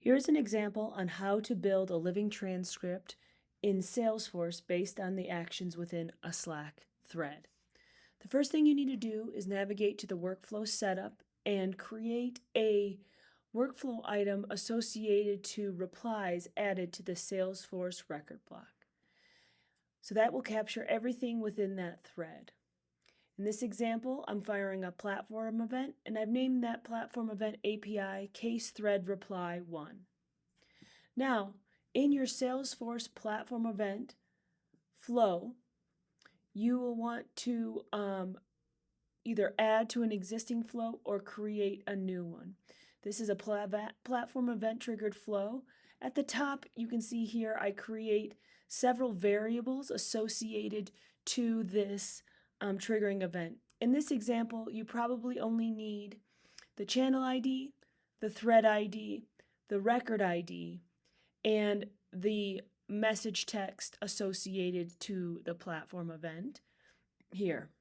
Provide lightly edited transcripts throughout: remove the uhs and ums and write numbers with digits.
Here's an example on how to build a living transcript in Salesforce based on the actions within a Slack thread. The first thing you need to do is navigate to the workflow setup and create a workflow item associated to replies added to the Salesforce record block. So that will capture everything within that thread. In this example, I'm firing a platform event, and I've named that platform event API case thread reply 1. Now, in your Salesforce platform event flow, you will want to either add to an existing flow or create a new one. This is a platform event triggered flow. At the top, you can see here I create several variables associated to this triggering event. In this example, you probably only need the channel ID, the thread ID, the record ID, and the message text associated to the platform event here.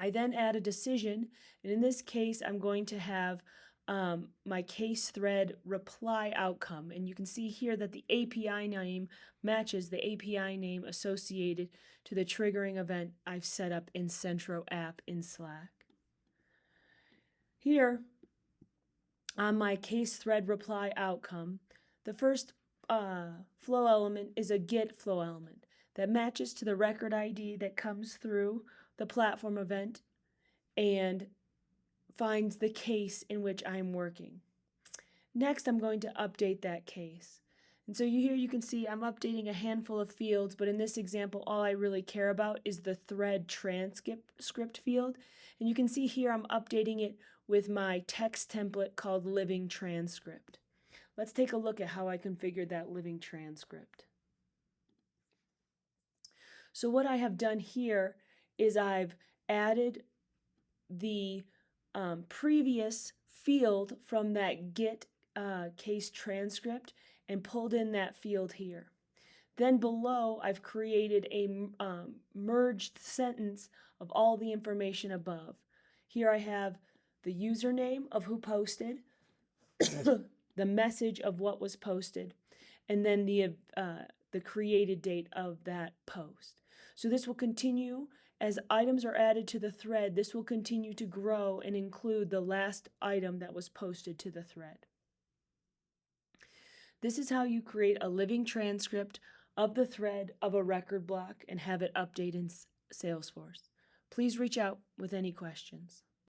I then add a decision, and in this case, I'm going to have my case thread reply outcome. And you can see here that the API name matches the API name associated to the triggering event I've set up in Centro app in Slack. Here, on my case thread reply outcome, the first flow element is a get flow element that matches to the record ID that comes through the platform event and finds the case in which I'm working. Next, I'm going to update that case. And so here you can see I'm updating a handful of fields, but in this example, all I really care about is the thread transcript field. And you can see here I'm updating it with my text template called living transcript. Let's take a look at how I configured that living transcript. So what I have done here is I've added the previous field from that get case transcript and pulled in that field here. Then below, I've created a merged sentence of all the information above. Here I have the username of who posted, the message of what was posted, and then the created date of that post. So this will continue as items are added to the thread. This will continue to grow and include the last item that was posted to the thread. This is how you create a living transcript of the thread of a record block and have it update in Salesforce. Please reach out with any questions.